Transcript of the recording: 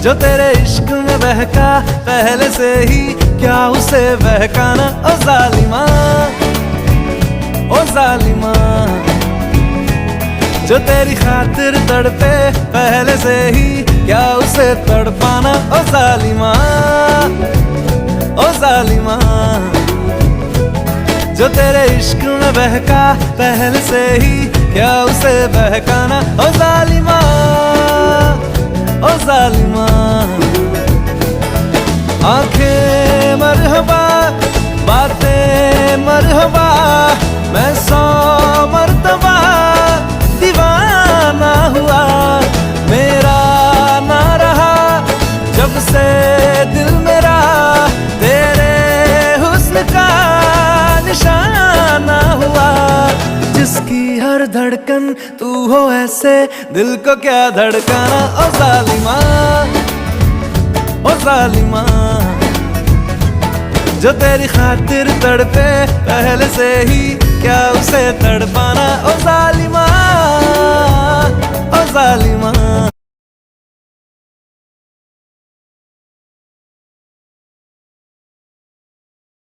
जो तेरे इश्क में बहका पहले से ही, क्या उसे बहकाना ओ जालिमा, ओ जालिमा। जो तेरी खातिर तड़पे पहले से ही, क्या उसे तड़पाना ओ जालिमा, ओ जालिमा। जो तेरे इश्क में बहका पहले से ही, क्या उसे बहकाना ओ जालिमा, ओ जालिमा। आंखें मरहबा, बातें मरहबा, मैं 100 मर्तबा दीवाना हुआ। मेरा ना रहा जब से दिल मेरा, तेरे हुस्न का निशाना हुआ। जिसकी हर धड़कन तू हो ऐसे, दिल को क्या धड़काना ओ जालिमा, ओ जालिमा। जो तेरी खातिर तड़पे पहले से ही, क्या उसे तड़पाना